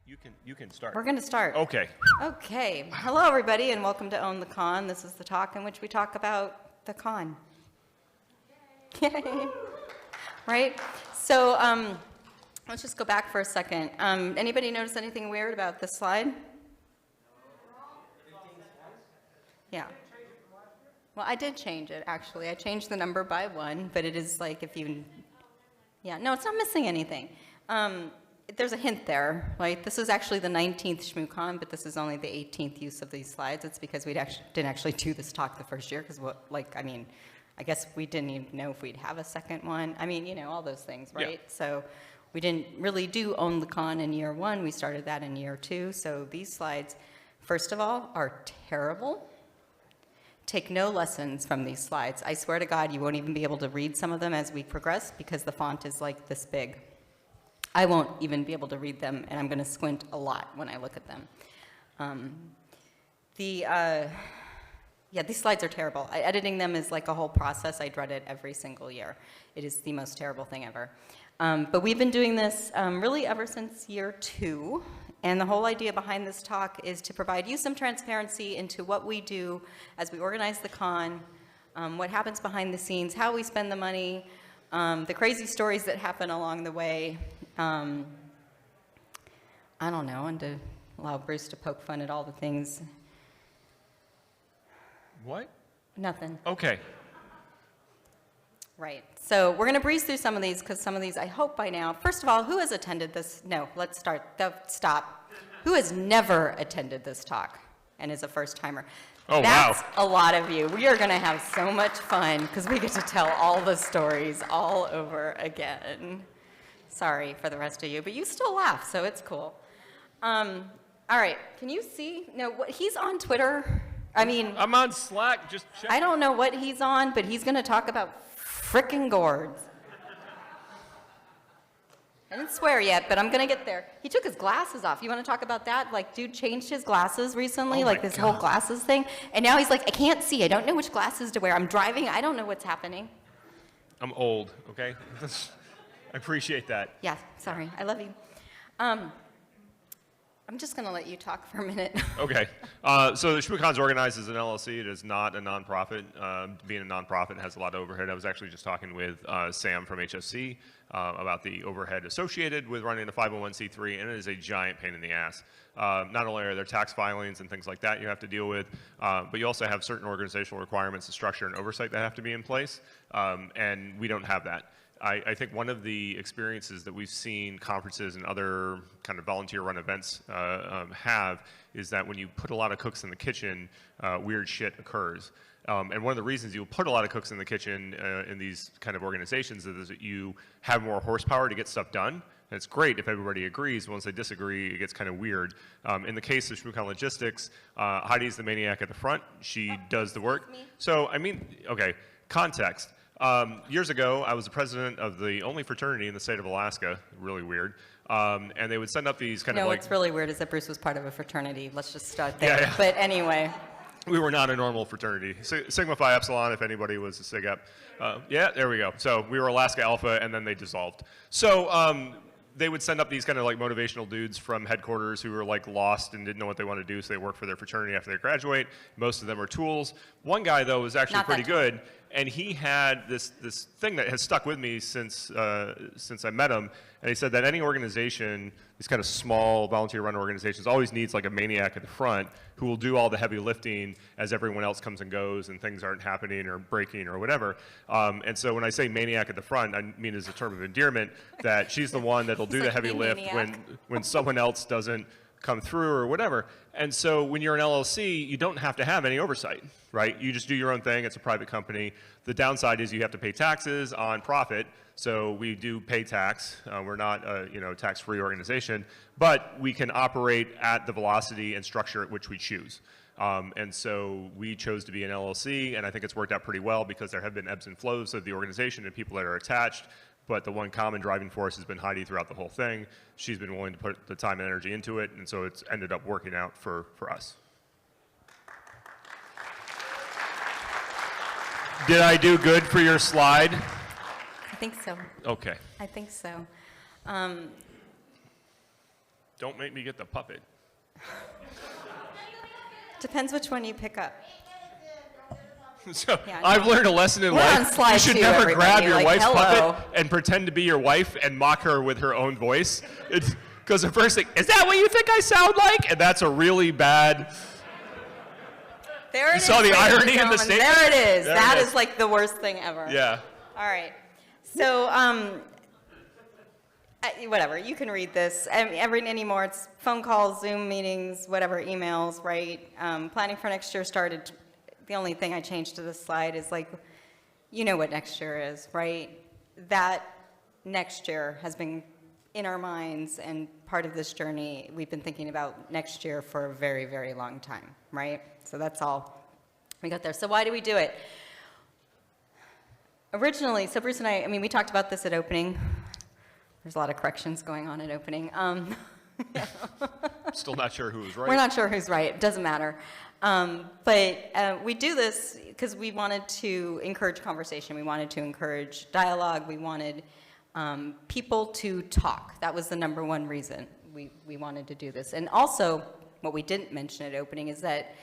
You can start. We're going to start. Okay. Okay. Hello, everybody, and welcome to Own the Con. This is the talk in which we talk about the con. Yay. Right? So let's just go back for a second. Anybody notice anything weird about this slide? Yeah. Well, I did change it, actually. I changed the number by 1, but it is like if you... Yeah, no, it's not missing anything. There's a hint there, right? This is actually the 19th ShmooCon, but this is only the 18th use of these slides. It's because we didn't actually do this talk the first year, because, I guess we didn't even know if we'd have a second one. I mean, all those things, right? Yeah. So we didn't really do Own the Con in year 1. We started that in year 2. So these slides, first of all, are terrible. Take no lessons from these slides. I swear to God, you won't even be able to read some of them as we progress because the font is like this big. I won't even be able to read them, and I'm going to squint a lot when I look at them. These slides are terrible. Editing them is like a whole process. I dread it every single year. It is the most terrible thing ever. But we've been doing this really ever since year 2, and the whole idea behind this talk is to provide you some transparency into what we do as we organize the con, what happens behind the scenes, how we spend the money, the crazy stories that happen along the way. I don't know, and to allow Bruce to poke fun at all the things. What? Nothing. Okay. Right. So we're going to breeze through some of these because some of these I hope by now. First of all, who has attended this? No, let's start. Stop. Who has never attended this talk and is a first timer? Oh, That's wow. a lot of you. We are going to have so much fun because we get to tell all the stories all over again. Sorry for the rest of you, but you still laugh, so it's cool. All right. Can you see? No, he's on Twitter. I'm on Slack. Just check. I don't know what he's on, but he's going to talk about frickin' gourds. I didn't swear yet, but I'm going to get there. He took his glasses off. You want to talk about that? Like, dude changed his glasses recently, like this whole glasses thing. And now he's like, I can't see. I don't know which glasses to wear. I'm driving. I don't know what's happening. I'm old, okay? I appreciate that. Yeah, sorry. I love you. I'm just going to let you talk for a minute. Okay. So the ShmooCon's organized as an LLC. It is not a nonprofit. Being a nonprofit has a lot of overhead. I was actually just talking with Sam from HSC about the overhead associated with running a 501c3, and it is a giant pain in the ass. Not only are there tax filings and things like that you have to deal with, but you also have certain organizational requirements and structure and oversight that have to be in place, and we don't have that. I think one of the experiences that we've seen conferences and other kind of volunteer-run events have is that when you put a lot of cooks in the kitchen, weird shit occurs. And one of the reasons you put a lot of cooks in the kitchen in these kind of organizations is that you have more horsepower to get stuff done. And it's great if everybody agrees. Once they disagree, it gets kind of weird. In the case of ShmooCon Logistics, Heidi's the maniac at the front. She does the work. So, okay, context. Years ago, I was the president of the only fraternity in the state of Alaska. Really weird. And they would send up these kind of like... No, what's really weird is that Bruce was part of a fraternity. Let's just start there. Yeah. But anyway. We were not a normal fraternity. Sigma Phi Epsilon, if anybody was a Sig Ep. Yeah, there we go. So we were Alaska Alpha, and then they dissolved. So they would send up these kind of like motivational dudes from headquarters who were like lost and didn't know what they wanted to do, so they worked for their fraternity after they graduate. Most of them were tools. One guy, though, was actually pretty good, and he had this thing that has stuck with me since I met him, and he said that any organization, these kind of small volunteer-run organizations, always needs like a maniac at the front who will do all the heavy lifting as everyone else comes and goes and things aren't happening or breaking or whatever. And so when I say maniac at the front, I mean as a term of endearment that she's the one that'll do the heavy lift when someone else doesn't come through or whatever. And so when you're an LLC, you don't have to have any oversight, right? You just do your own thing. It's a private company. The downside is you have to pay taxes on profit. So we do pay tax. We're not a tax-free organization, but we can operate at the velocity and structure at which we choose. And so we chose to be an LLC, and I think it's worked out pretty well because there have been ebbs and flows of the organization and people that are attached. But the one common driving force has been Heidi throughout the whole thing. She's been willing to put the time and energy into it, and so it's ended up working out for us. Did I do good for your slide? I think so. Okay. I think so. Don't make me get the puppet. Depends which one you pick up. So Yeah, no. I've learned a lesson in We're on life. slide You should 2, never everybody. grab your Like, wife's hello. puppet and pretend to be your wife and mock her with her own voice. Because the first thing, is that what you think I sound like? And that's a really bad. There it You is. saw the ladies and irony in the gentlemen. statement? There it is. There That it is is. like the worst thing ever. Yeah. All right. So, whatever. You can read this. Anymore, it's phone calls, Zoom meetings, whatever, emails, right? Planning for next year started. The only thing I changed to this slide is like, you know what next year is, right? That next year has been in our minds and part of this journey. We've been thinking about next year for a very, very long time, right? So that's all we got there. So why do we do it? Originally, so Bruce and I mean, we talked about this at opening. There's a lot of corrections going on at opening. Still not sure who was right. We're not sure who's right. It doesn't matter. But we do this because we wanted to encourage conversation. We wanted to encourage dialogue. We wanted people to talk. That was the number one reason we wanted to do this. And also, what we didn't mention at opening is that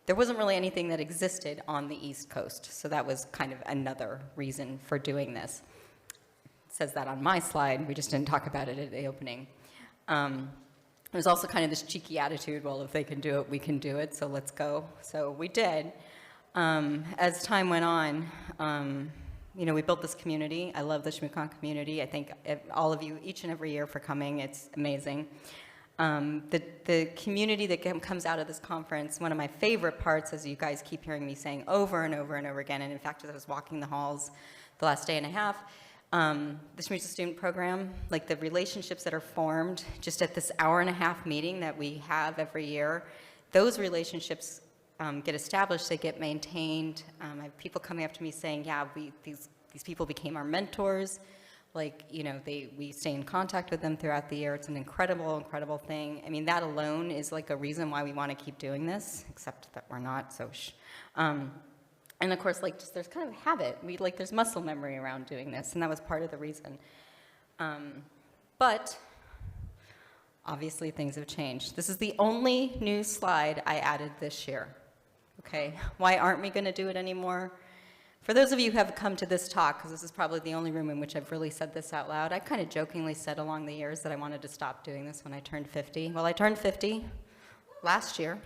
there wasn't really anything that existed on the East Coast. So that was kind of another reason for doing this. It says that on my slide. We just didn't talk about it at the opening. There's also kind of this cheeky attitude, well, if they can do it, we can do it, so let's go. So we did. As time went on, you know, we built this community. I love the ShmooCon community. I thank all of you each and every year for coming. It's amazing. The community that comes out of this conference, one of my favorite parts, as you guys keep hearing me saying over and over and over again, and in fact, as I was walking the halls the last day and a half, the Shmoo student program, like the relationships that are formed just at this hour-and-a-half meeting that we have every year, those relationships get established, they get maintained. I have people coming up to me saying, yeah, these people became our mentors. Like, you know, we stay in contact with them throughout the year. It's an incredible, incredible thing. I mean, that alone is like a reason why we want to keep doing this, except that we're not, so shh. And of course, like, just there's kind of a habit. There's muscle memory around doing this, and that was part of the reason. But obviously, things have changed. This is the only new slide I added this year. Okay, why aren't we going to do it anymore? For those of you who have come to this talk, because this is probably the only room in which I've really said this out loud, I kind of jokingly said along the years that I wanted to stop doing this when I turned 50. Well, I turned 50 last year.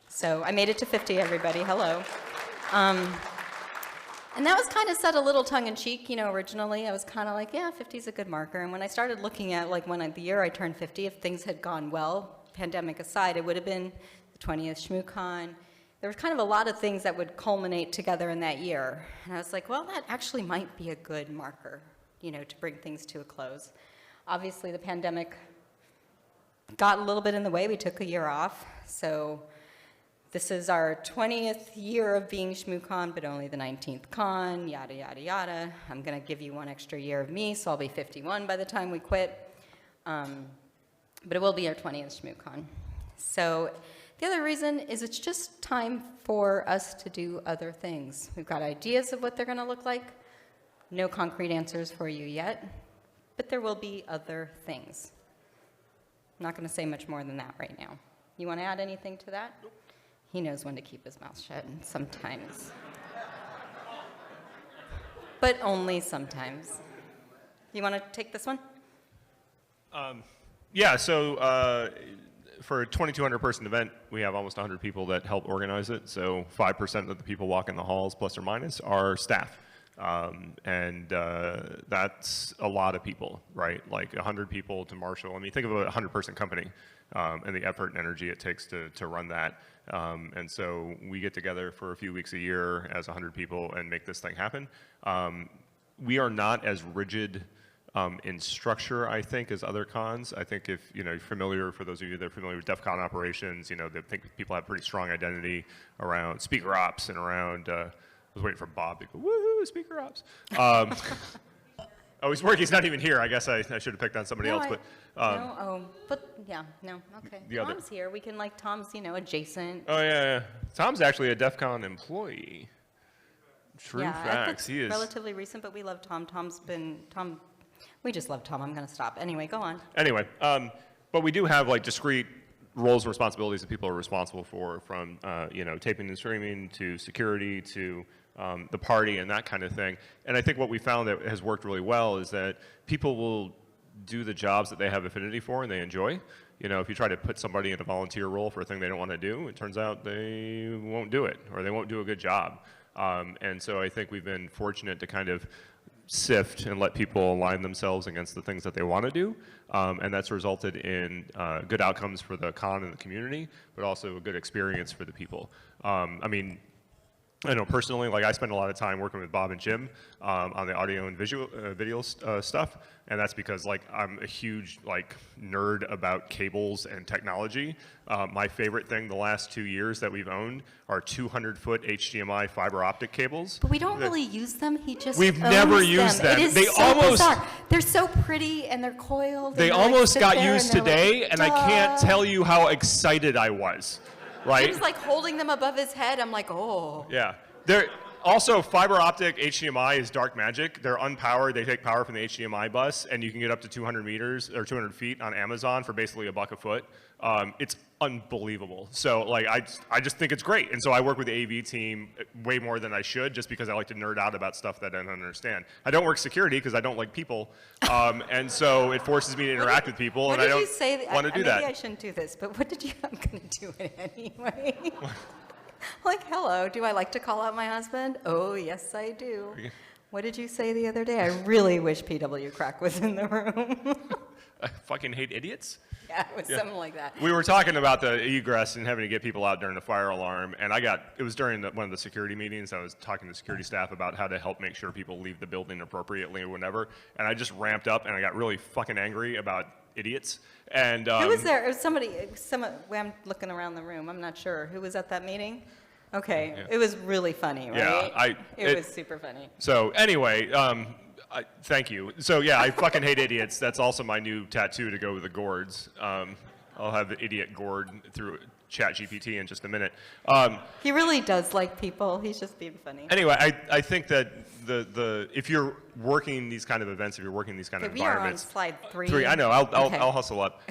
So I made it to 50, everybody. Hello. And that was kind of said a little tongue-in-cheek, you know, originally. I was kind of like, yeah, 50 is a good marker. And when I started looking at, like, the year I turned 50, if things had gone well, pandemic aside, it would have been the 20th ShmooCon. There was kind of a lot of things that would culminate together in that year. And I was like, well, that actually might be a good marker, you know, to bring things to a close. Obviously, the pandemic got a little bit in the way. We took a year off. So this is our 20th year of being ShmooCon, but only the 19th con, yada, yada, yada. I'm going to give you one extra year of me, so I'll be 51 by the time we quit. But it will be our 20th ShmooCon. So the other reason is it's just time for us to do other things. We've got ideas of what they're going to look like. No concrete answers for you yet, but there will be other things. I'm not going to say much more than that right now. You want to add anything to that? Nope. He knows when to keep his mouth shut sometimes. But only sometimes. You want to take this one? Yeah, so for a 2,200 person event, we have almost 100 people that help organize it. So 5% of the people walking the halls, plus or minus, are staff. And that's a lot of people, right? Like 100 people to marshal. I mean, think of a 100-person company and the effort and energy it takes to run that. And so we get together for a few weeks a year as 100 people and make this thing happen. We are not as rigid in structure, I think, as other cons. I think if, you know, you're familiar, for those of you that are familiar with DEF CON operations, you know, they think people have pretty strong identity around speaker ops and around, I was waiting for Bob to go, woohoo, speaker ops. Oh, he's working, he's not even here. I guess I should have picked on somebody else, but. Okay. Tom's here. We can, like, Tom's, you know, adjacent. Oh, yeah. Tom's actually a DEF CON employee. True facts, he is. Relatively recent, but we love Tom. We just love Tom. I'm going to stop. Anyway, go on. Anyway, But we do have like discrete roles and responsibilities that people are responsible for, from you know, taping and streaming to security to the party and that kind of thing. And I think what we found that has worked really well is that people will do the jobs that they have affinity for and they enjoy. You know, if you try to put somebody in a volunteer role for a thing they don't want to do, it turns out they won't do it or they won't do a good job. And so I think we've been fortunate to kind of sift and let people align themselves against the things that they want to do. And that's resulted in good outcomes for the con and the community, but also a good experience for the people. I mean, I know personally, like I spend a lot of time working with Bob and Jim on the audio and visual video stuff, and that's because like I'm a huge like nerd about cables and technology. My favorite thing the last 2 years that we've owned are 200-foot HDMI fiber optic cables. But we don't really use them. He just We've never used them. It is They so almost bizarre. They're so pretty and they're coiled. They and like, almost sit got there used and they're today, like, and I can't tell you how excited I was. Right? He was like holding them above his head. I'm like, oh. Yeah. They're also, fiber optic HDMI is dark magic. They're unpowered. They take power from the HDMI bus, and you can get up to 200 meters or 200 feet on Amazon for basically $1 a foot. It's unbelievable. So, like, I just think it's great. And so I work with the AV team way more than I should, just because I like to nerd out about stuff that I don't understand. I don't work security because I don't like people, and so it forces me to interact with people, and I don't want to do that. Maybe I shouldn't do this, but what did you? I'm going to do it anyway. Like, hello, do I like to call out my husband? Oh, yes, I do. What did you say the other day? I really wish PW Crack was in the room. I fucking hate idiots. Yeah, it was something like that. We were talking about the egress and having to get people out during the fire alarm, and it was during one of the security meetings. I was talking to security staff about how to help make sure people leave the building appropriately or whatever, and I just ramped up and I got really fucking angry about idiots. And who was there? It was somebody. I'm looking around the room. I'm not sure who was at that meeting. Okay, yeah. It was really funny, right? Yeah, it was super funny. So anyway, thank you. So yeah, I fucking hate idiots. That's also my new tattoo to go with the gourds. I'll have the idiot gourd through ChatGPT in just a minute. He really does like people. He's just being funny. Anyway, I think that if you're working these kind of events, if you're working these kind of environments. We are on slide 3. I know. I'll hustle up.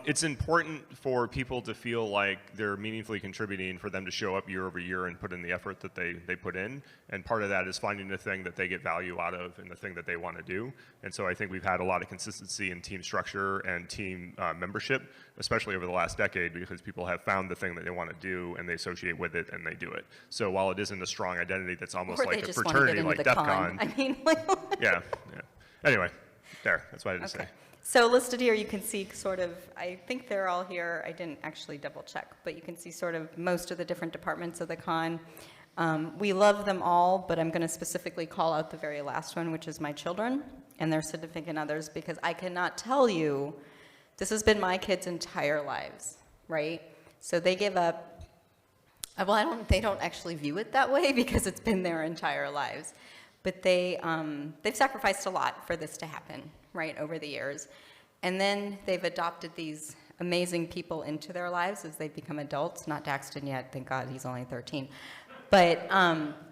It's important for people to feel like they're meaningfully contributing, for them to show up year over year and put in the effort that they put in. And part of that is finding the thing that they get value out of and the thing that they want to do. And so I think we've had a lot of consistency in team structure and team membership, especially over the last decade, because people have found the thing that they want to do and they associate with it and they do it. So while it isn't a strong identity that's almost like a fraternity like DEF CON. I mean, yeah. Anyway, that's what I had to say. So listed here, you can see sort of, I think they're all here. I didn't actually double check, but you can see sort of most of the different departments of the con. We love them all, but I'm going to specifically call out the very last one, which is my children and their significant others, because I cannot tell you, this has been my kids' entire lives, right? So they give up, well, they don't actually view it that way because it's been their entire lives. But they've sacrificed a lot for this to happen, right, over the years. And then they've adopted these amazing people into their lives as they've become adults. Not Daxton yet, thank God, he's only 13. But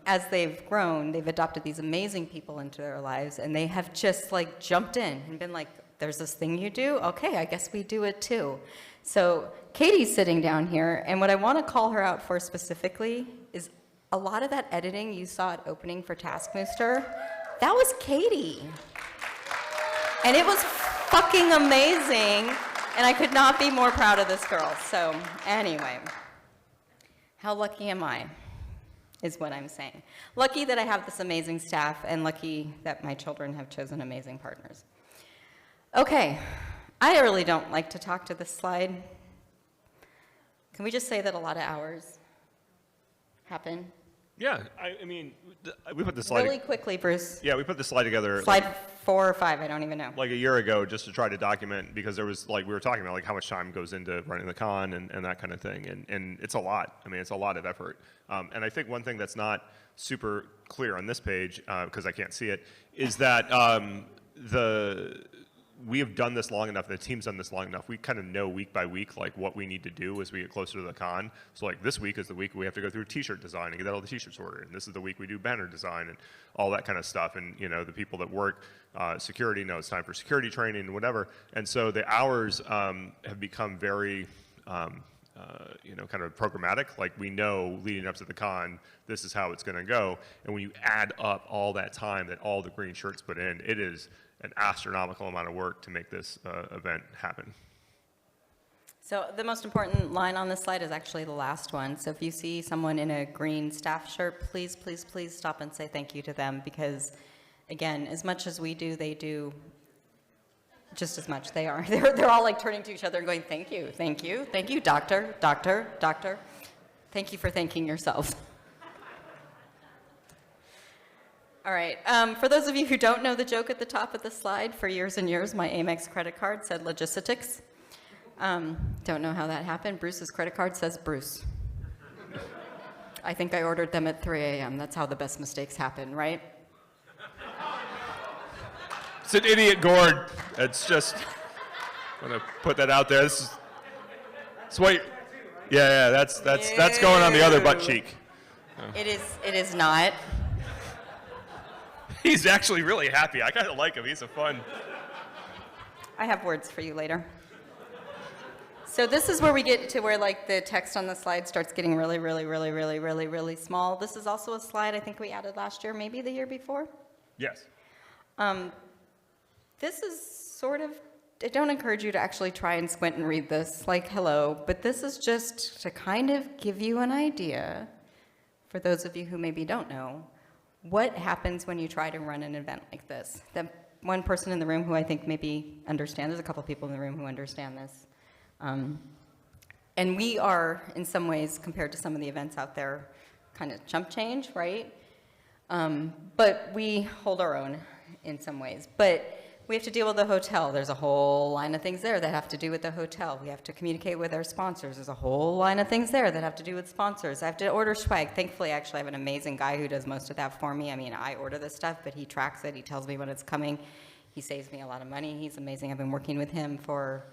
as they've grown, they've adopted these amazing people into their lives, and they have just like jumped in and been like, there's this thing you do? Okay, I guess we do it too. So Katie's sitting down here, and what I want to call her out for specifically is a lot of that editing you saw at opening for Taskmaster, that was Katie. And it was fucking amazing, and I could not be more proud of this girl. So anyway, how lucky am I, is what I'm saying. Lucky that I have this amazing staff, and lucky that my children have chosen amazing partners. Okay, I really don't like to talk to this slide. Can we just say that a lot of hours happen? Yeah, I mean, we put the slide. Really quickly, Bruce. Yeah, we put the slide together. Slide 4 or 5, I don't even know. Like a year ago, just to try to document, because there was, like, we were talking about, like, how much time goes into running the con and that kind of thing. And it's a lot. I mean, it's a lot of effort. And I think one thing that's not super clear on this page, because I can't see it, is that we have done this long enough, the team's done this long enough, we kind of know week by week like what we need to do as we get closer to the con. So like this week is the week we have to go through t-shirt design and get all the t-shirts ordered. And this is the week we do banner design and all that kind of stuff. And you know, the people that work security know it's time for security training and whatever. And so the hours have become very, you know, kind of programmatic. Like we know leading up to the con, this is how it's going to go. And when you add up all that time that all the green shirts put in, it is an astronomical amount of work to make this event happen. So the most important line on this slide is actually the last one. So if you see someone in a green staff shirt, please, please, please stop and say thank you to them, because again, as much as we do, they do just as much. They are. They're all like turning to each other and going, thank you, thank you, thank you, doctor, doctor, doctor. Thank you for thanking yourself. All right, for those of you who don't know the joke at the top of the slide, for years and years, my Amex credit card said logistics. Don't know how that happened. Bruce's credit card says Bruce. I think I ordered them at 3 a.m. That's how the best mistakes happen, right? It's an idiot gourd. It's just, I'm gonna put that out there. This is, it's what, yeah, that's going on the other butt cheek. It is not. He's actually really happy. I kind of like him. He's a fun. I have words for you later. So this is where we get to where like the text on the slide starts getting really, really, really, really, really, really small. This is also a slide I think we added last year, maybe the year before. Yes. This is sort of, I don't encourage you to actually try and squint and read this, like hello, but this is just to kind of give you an idea, for those of you who maybe don't know, what happens when you try to run an event like this. The one person in the room who I think maybe understands, there's a couple people in the room who understand this. And we are, in some ways, compared to some of the events out there, kind of chump change, right? But we hold our own in some ways. But we have to deal with the hotel. There's a whole line of things there that have to do with the hotel. We have to communicate with our sponsors. There's a whole line of things there that have to do with sponsors. I have to order swag. Thankfully, actually, I have an amazing guy who does most of that for me. I mean, I order this stuff, but he tracks it. He tells me when it's coming. He saves me a lot of money. He's amazing. I've been working with him for,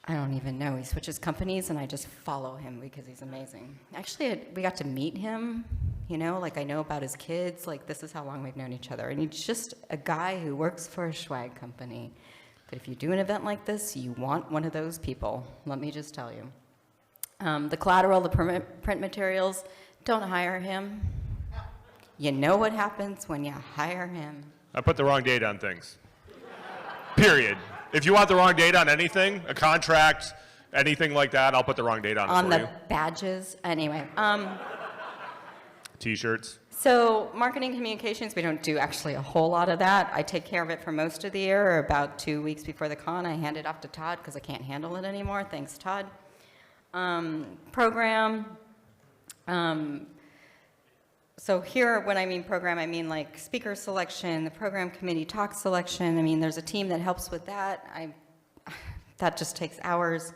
I don't even know. He switches companies, and I just follow him because he's amazing. Actually, we got to meet him. You know, like I know about his kids, like this is how long we've known each other. And he's just a guy who works for a swag company. But if you do an event like this, you want one of those people, let me just tell you. The collateral, the print materials, don't hire him. You know what happens when you hire him. I put the wrong date on things. Period. If you want the wrong date on anything, a contract, anything like that, I'll put the wrong date on it for you. On the badges, anyway. T-shirts. So marketing communications, we don't do actually a whole lot of that. I take care of it for most of the year, or about 2 weeks before the con. I hand it off to Todd because I can't handle it anymore. Thanks, Todd. Program. So here, when I mean program, I mean like speaker selection, the program committee talk selection. I mean, there's a team that helps with that. That just takes hours.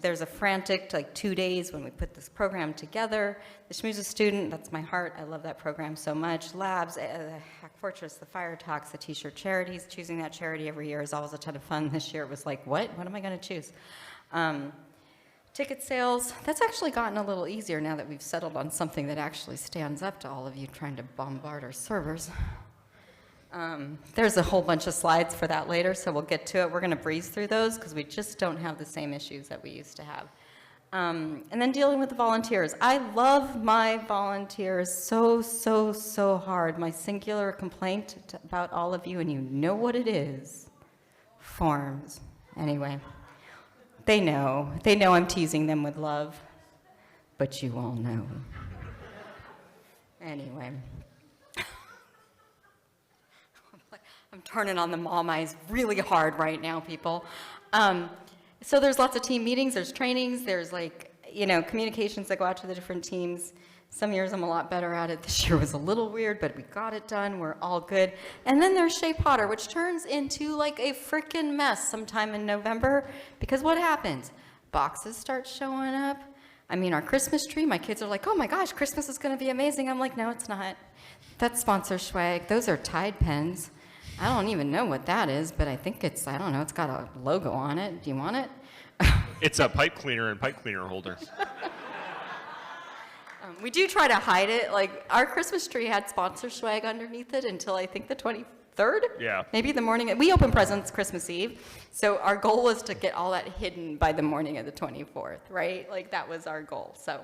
There's a frantic, like 2 days when we put this program together. The Shmoo's a student, that's my heart. I love that program so much. Labs, the Hack Fortress, the Fire Talks, the T-shirt charities. Choosing that charity every year is always a ton of fun. This year it was like, what am I gonna choose? Ticket sales, that's actually gotten a little easier now that we've settled on something that actually stands up to all of you trying to bombard our servers. There's a whole bunch of slides for that later, so we'll get to it. We're going to breeze through those because we just don't have the same issues that we used to have. And then dealing with the volunteers. I love my volunteers so, so, so hard. My singular complaint about all of you, and you know what it is, forms. Anyway, they know. They know I'm teasing them with love, but you all know. Anyway. I'm turning on the mom eyes really hard right now, people. So there's lots of team meetings, there's trainings, there's like, you know, communications that go out to the different teams. Some years I'm a lot better at it. This year was a little weird, but we got it done. We're all good. And then there's Shea Potter, which turns into like a freaking mess sometime in November. Because what happens? Boxes start showing up. I mean, our Christmas tree, my kids are like, oh my gosh, Christmas is going to be amazing. I'm like, no, it's not. That's sponsor swag. Those are Tide pens. I don't even know what that is, but I think it's, I don't know, it's got a logo on it. Do you want it? It's a pipe cleaner and pipe cleaner holder. We do try to hide it. Like, our Christmas tree had sponsor swag underneath it until I think the 23rd? Yeah. Maybe the morning. We open presents Christmas Eve. So our goal was to get all that hidden by the morning of the 24th, right? Like, that was our goal. So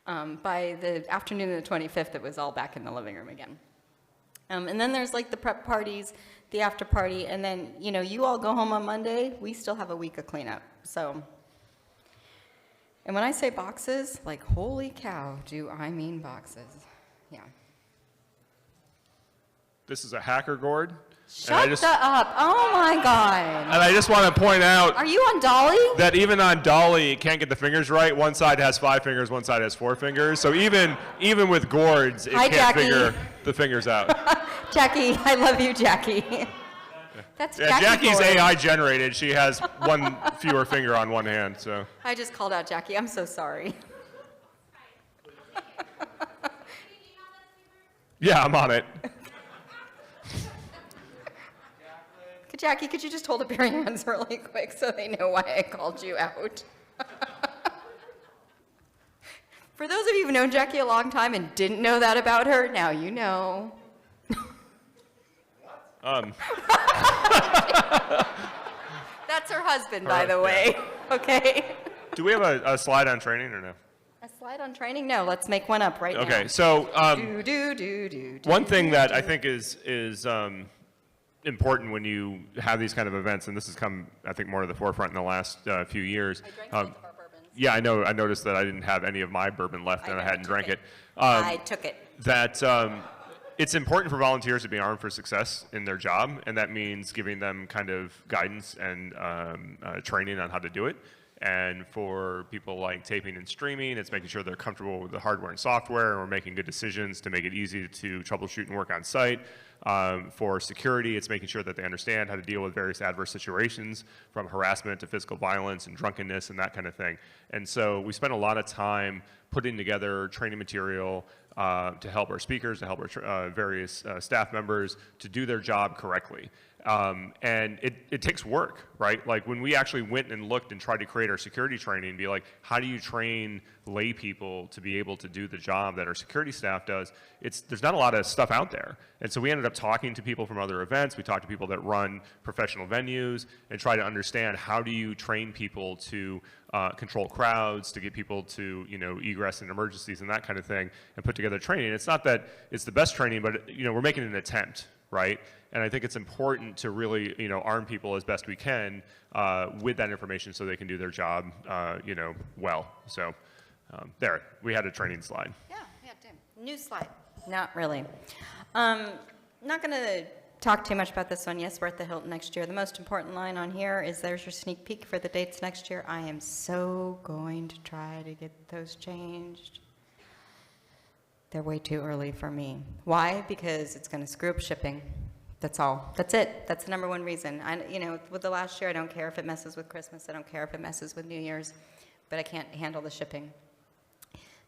by the afternoon of the 25th, it was all back in the living room again. And then there's like the prep parties, the after party, and then, you know, you all go home on Monday. We still have a week of cleanup. So, and when I say boxes, like, holy cow, do I mean boxes. Yeah. This is a hacker gourd. Shut up. Oh, my God. And I just want to point out Are you on Dolly? that even on Dolly, you can't get the fingers right. One side has 5 fingers, one side has 4 fingers. So even with gourds, it Hi, can't Jackie. figure the fingers out. Jackie, I love you, Jackie. That's Yeah, Jackie Jackie's Gord. AI generated. She has one fewer finger on one hand. So I just called out Jackie. I'm so sorry. yeah, I'm on it. Jackie, could you just hold up your hands really quick so they know why I called you out? For those of you who've known Jackie a long time and didn't know that about her, now you know. That's her husband, by the way. Okay. Do we have a slide on training or no? A slide on training? No, let's make one up right now. Okay, so one thing that I think is important when you have these kind of events, and this has come, I think, more to the forefront in the last few years. I drank both of our bourbons. Yeah, I know. I noticed that I didn't have any of my bourbon left, and I hadn't drank it. I took it. That it's important for volunteers to be armed for success in their job, and that means giving them kind of guidance and training on how to do it. And for people like taping and streaming, it's making sure they're comfortable with the hardware and software, and we're making good decisions to make it easy to troubleshoot and work on site. For security, it's making sure that they understand how to deal with various adverse situations, from harassment to physical violence and drunkenness and that kind of thing. And so we spend a lot of time putting together training material to help our speakers, to help our various staff members to do their job correctly. And it takes work, right? Like when we actually went and looked and tried to create our security training, be like, how do you train lay people to be able to do the job that our security staff does? There's not a lot of stuff out there. And so we ended up talking to people from other events. We talked to people that run professional venues and try to understand, how do you train people to control crowds, to get people to, egress in emergencies and that kind of thing, and put together training. It's not that it's the best training, but we're making an attempt, right? And I think it's important to really, arm people as best we can with that information so they can do their job, well. So there, we had a training slide. Yeah, Tim. New slide. Not really. Not going to talk too much about this one. Yes, we're at the Hilton next year. The most important line on here is there's your sneak peek for the dates next year. I am so going to try to get those changed. They're way too early for me. Why? Because it's going to screw up shipping. That's all. That's it. That's the number one reason. With the last year, I don't care if it messes with Christmas. I don't care if it messes with New Year's, but I can't handle the shipping.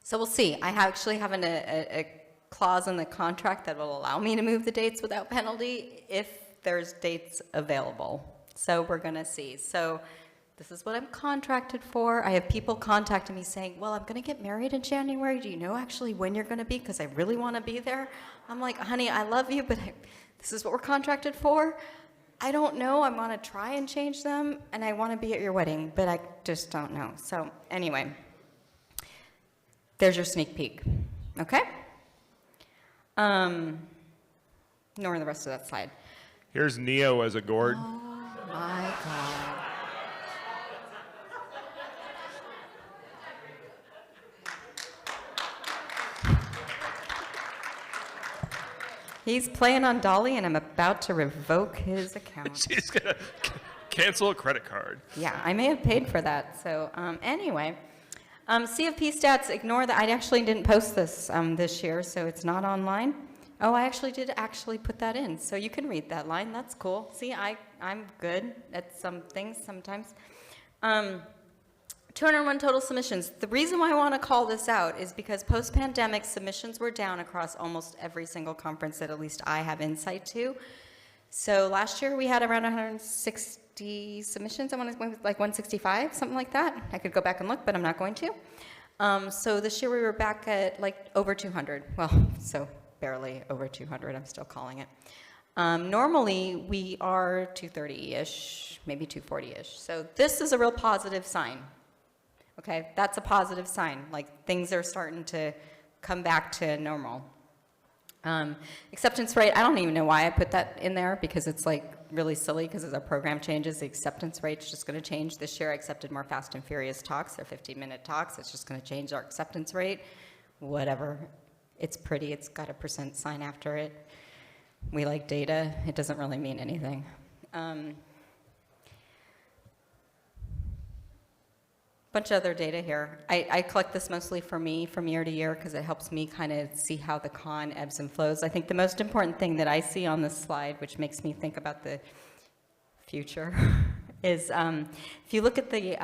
So we'll see. I actually have a clause in the contract that will allow me to move the dates without penalty if there's dates available. So we're going to see. So this is what I'm contracted for. I have people contacting me saying, well, I'm going to get married in January. Do you know actually when you're going to be? Because I really want to be there. I'm like, honey, I love you, but this is what we're contracted for. I don't know. I want to try and change them, and I want to be at your wedding, but I just don't know. So anyway, there's your sneak peek. Okay? Ignore the rest of that slide. Here's Neo as a gourd. Oh my God. He's playing on Dolly, and I'm about to revoke his account. She's going to cancel a credit card. Yeah, I may have paid for that. So anyway, CFP stats, ignore that. I actually didn't post this this year, so it's not online. Oh, I actually did put that in, so you can read that line. That's cool. See, I'm good at some things sometimes. 201 total submissions. The reason why I want to call this out is because post-pandemic submissions were down across almost every single conference that at least I have insight to. So last year we had around 160 submissions. I want to like 165, something like that. I could go back and look, but I'm not going to. So this year we were back at like over 200. Well, so barely over 200. I'm still calling it. Normally we are 230-ish, maybe 240-ish. So this is a real positive sign. Okay, that's a positive sign. Like things are starting to come back to normal. Acceptance rate, I don't even know why I put that in there because it's like really silly because as our program changes, the acceptance rate's just going to change. This year I accepted more Fast and Furious talks. They're 15-minute talks. It's just going to change our acceptance rate. Whatever. It's pretty. It's got a % sign after it. We like data. It doesn't really mean anything. Bunch of other data here. I collect this mostly for me from year to year because it helps me kind of see how the con ebbs and flows. I think the most important thing that I see on this slide, which makes me think about the future, is if you look at the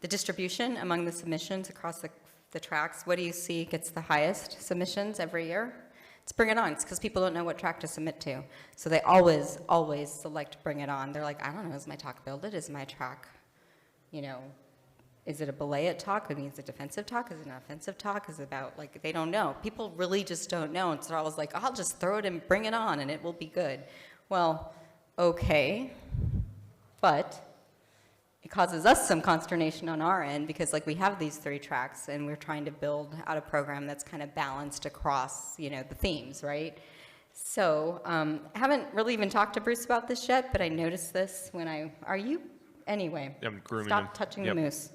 distribution among the submissions across the tracks, what do you see gets the highest submissions every year? It's Bring It On. It's because people don't know what track to submit to. So they always select Bring It On. They're like, I don't know, is my talk builded? Is my track, you know, is it a belay talk? I mean, is it a defensive talk? Is it an offensive talk? Is it about, like, they don't know. People really just don't know. And so they're always like, I'll just throw it and bring it on and it will be good. Well, okay, but it causes us some consternation on our end because, like, we have these 3 tracks and we're trying to build out a program that's kind of balanced across, you know, the themes, right? So I haven't really even talked to Bruce about this yet, but I noticed this when are you? Anyway, I'm grooming stop him. touching Yep. the moose.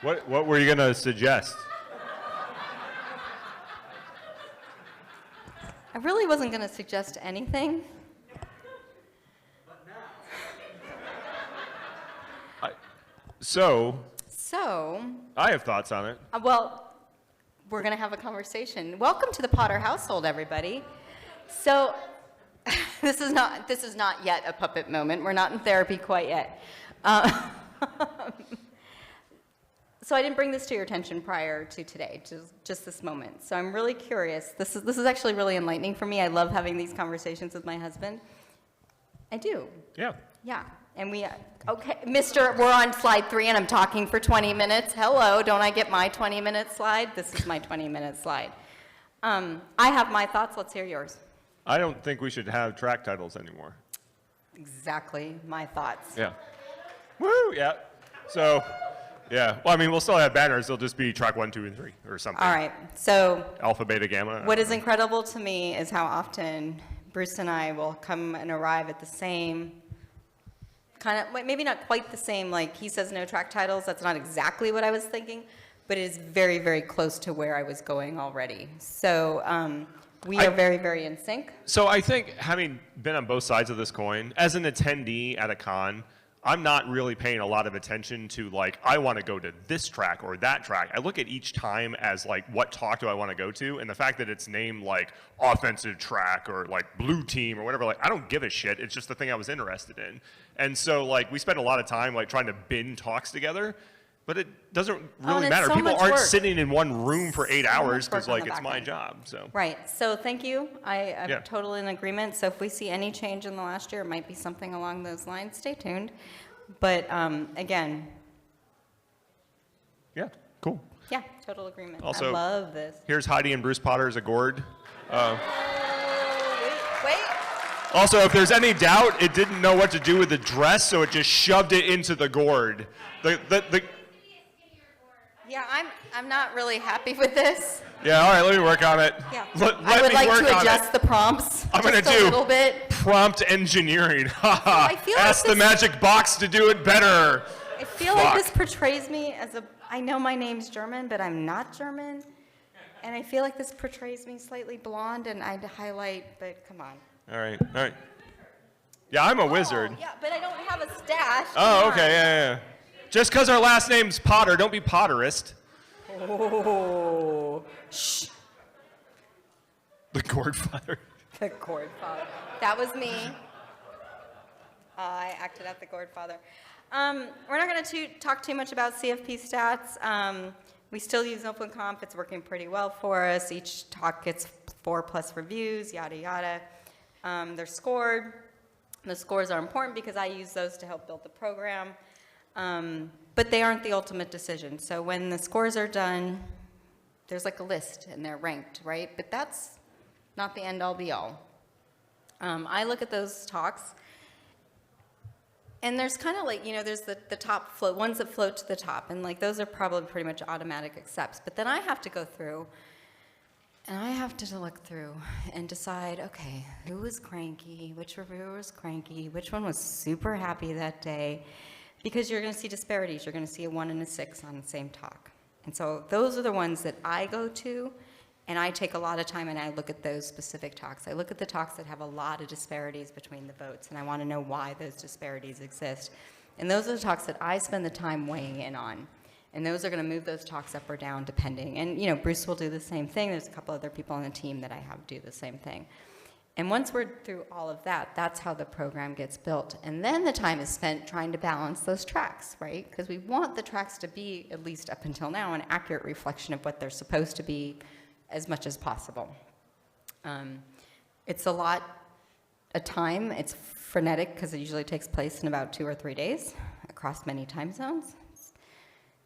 What were you going to suggest? I really wasn't going to suggest anything. So, So, I have thoughts on it. well, we're going to have a conversation. Welcome to the Potter household, everybody. So, this is not yet a puppet moment. We're not in therapy quite yet. So I didn't bring this to your attention prior to today, just this moment. So I'm really curious. This is actually really enlightening for me. I love having these conversations with my husband. I do. Yeah. Yeah. And okay, Mr., we're on slide 3 and I'm talking for 20 minutes. Hello, don't I get my 20-minute slide? This is my 20-minute slide. I have my thoughts. Let's hear yours. I don't think we should have track titles anymore. Exactly my thoughts. Yeah. Woo, yeah. So, yeah. Well, I mean, we'll still have banners. They'll just be track 1, 2, and 3 or something. All right. So Alpha, beta, gamma. what is incredible to me is how often Bruce and I will come and arrive at the same kind of, maybe not quite the same, like he says no track titles. That's not exactly what I was thinking, but it is very, very close to where I was going already. So we are very, very in sync. So I think, having been on both sides of this coin, as an attendee at a con, I'm not really paying a lot of attention to, like, I want to go to this track or that track. I look at each time as, like, what talk do I want to go to? And the fact that it's named, like, offensive track or, like, blue team or whatever, like, I don't give a shit. It's just the thing I was interested in. And so, like, we spend a lot of time, like, trying to bin talks together. But it doesn't really matter. so People much aren't work. sitting in one room for 8 hours much work because, on like, the it's back my end. job. So. Right. So thank you. I'm Yeah. totally in agreement. So if we see any change in the last year, it might be something along those lines. Stay tuned. But again, Yeah, cool. yeah, total agreement. Also, I love this. Here's Heidi and Bruce Potter as a gourd. Wait. Also, if there's any doubt, it didn't know what to do with the dress, so it just shoved it into the gourd. Yeah, I'm not really happy with this. Yeah, all right, let me work on it. Yeah. Let I would me like work to on adjust it. the prompts I'm just gonna a do little bit. prompt engineering. I feel like Ask the this- magic box to do it better. I feel Fuck. like this portrays me as I know my name's German, but I'm not German. And I feel like this portrays me slightly blonde, and I'd highlight, but come on. All right. Yeah, I'm a wizard. Oh, yeah, but I don't have a stash. Oh, Come okay, on. yeah. Just because our last name's Potter, don't be Potterist. Oh, shh. The gourd father. The gourd father. That was me. I acted out the gourd father. We're not going to talk too much about CFP stats, We still use OpenComp. It's working pretty well for us. Each talk gets 4+ reviews, yada, yada. They're scored. The scores are important because I use those to help build the program. But they aren't the ultimate decision. So when the scores are done, there's like a list and they're ranked, right? But that's not the end all be all. I look at those talks, and there's kind of like, there's the top float, ones that float to the top, and like those are probably pretty much automatic accepts. But then I have to go through, and I have to look through and decide, okay, who was cranky, which reviewer was cranky, which one was super happy that day, because you're going to see disparities. You're going to see a 1 and a 6 on the same talk. And so those are the ones that I go to, and I take a lot of time and I look at those specific talks. I look at the talks that have a lot of disparities between the votes, and I want to know why those disparities exist. And those are the talks that I spend the time weighing in on. And those are going to move those talks up or down depending. And Bruce will do the same thing. There's a couple other people on the team that I have do the same thing. And once we're through all of that, that's how the program gets built. And then the time is spent trying to balance those tracks, right? Because we want the tracks to be, at least up until now, an accurate reflection of what they're supposed to be as much as possible. It's a lot of time. It's frenetic because it usually takes place in about 2 or 3 days across many time zones.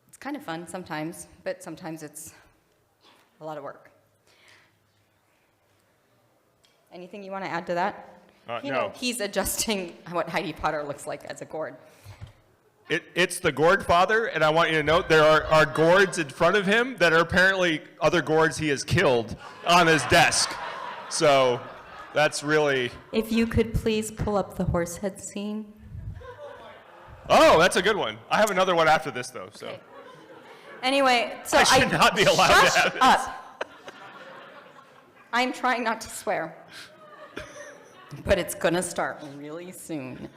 It's kind of fun sometimes, but sometimes it's a lot of work. Anything you want to add to that? No. He's adjusting what Heidi Potter looks like as a gourd. It's the gourd father, and I want you to note there are gourds in front of him that are apparently other gourds he has killed on his desk. So that's really... If you could please pull up the horse head scene. Oh, that's a good one. I have another one after this, though. So. Okay. Anyway, so I should not be allowed to have this. Up. I'm trying not to swear, but it's going to start really soon.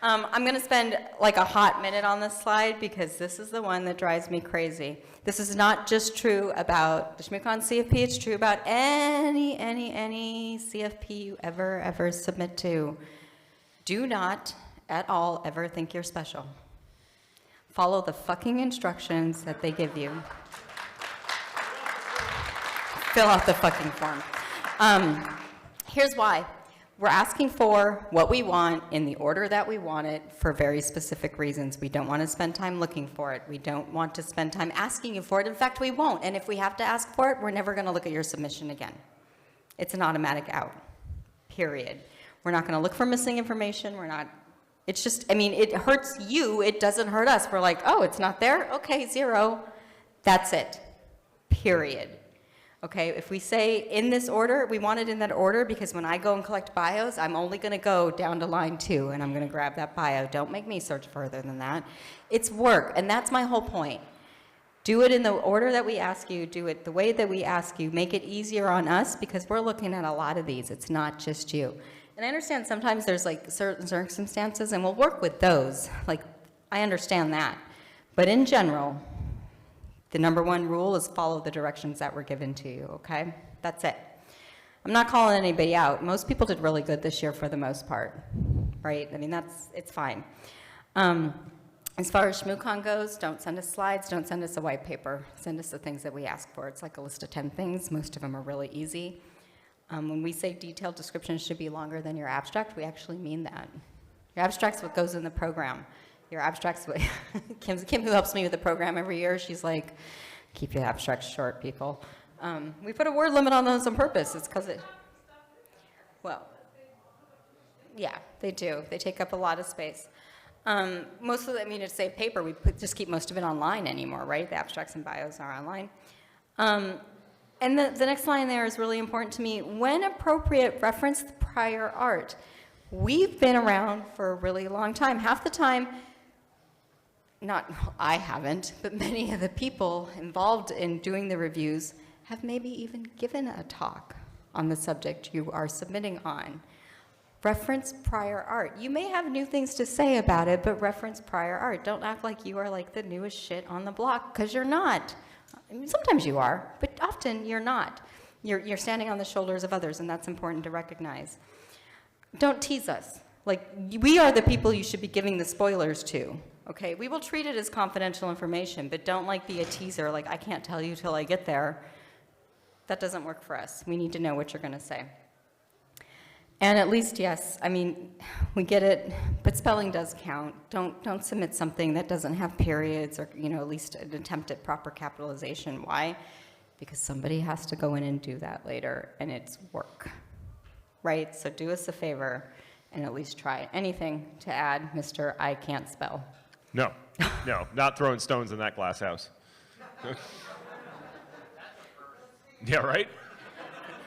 I'm going to spend like a hot minute on this slide because this is the one that drives me crazy. This is not just true about the ShmooCon CFP, it's true about any CFP you ever submit to. Do not at all ever think you're special. Follow the fucking instructions that they give you. Fill out the fucking form. Here's why. We're asking for what we want in the order that we want it for very specific reasons. We don't want to spend time looking for it. We don't want to spend time asking you for it. In fact, we won't. And if we have to ask for it, we're never going to look at your submission again. It's an automatic out, period. We're not going to look for missing information. We're not, it's just, it hurts you. It doesn't hurt us. We're like, oh, it's not there? Okay, 0. That's it, period. Okay, if we say in this order, we want it in that order because when I go and collect bios, I'm only going to go down to line 2 and I'm going to grab that bio. Don't make me search further than that. It's work, and that's my whole point. Do it in the order that we ask you. Do it the way that we ask you. Make it easier on us because we're looking at a lot of these. It's not just you. And I understand sometimes there's like certain circumstances, and we'll work with those. Like, I understand that. But in general, the number 1 rule is follow the directions that were given to you, okay? That's it. I'm not calling anybody out. Most people did really good this year for the most part, right? It's fine. As far as ShmooCon goes, don't send us slides, don't send us a white paper. Send us the things that we ask for. It's like a list of 10 things. Most of them are really easy. When we say detailed descriptions should be longer than your abstract, we actually mean that. Your abstract's what goes in the program. Your abstracts, Kim, who helps me with the program every year, she's like, keep your abstracts short, people. We put a word limit on those on purpose. It's because well, yeah, they do. They take up a lot of space. Most of to save paper, we just keep most of it online anymore, right? The abstracts and bios are online. And the next line there is really important to me. When appropriate, reference the prior art. We've been around for a really long time. Half the time, I haven't, but many of the people involved in doing the reviews have maybe even given a talk on the subject you are submitting on. Reference prior art. You may have new things to say about it, but reference prior art. Don't act like you are like the newest shit on the block, because you're not. Sometimes you are, but often you're not. You're standing on the shoulders of others, and that's important to recognize. Don't tease us. Like, we are the people you should be giving the spoilers to, Okay, we will treat it as confidential information, but don't like be a teaser, like I can't tell you till I get there. That doesn't work for us. We need to know what you're going to say. And at least, yes, I mean, we get it, but spelling does count. Don't submit something that doesn't have periods or, at least an attempt at proper capitalization. Why? Because somebody has to go in and do that later, and it's work, right? So do us a favor and at least try. Anything to add, Mr. I can't spell? No, not throwing stones in that glass house. Yeah, right?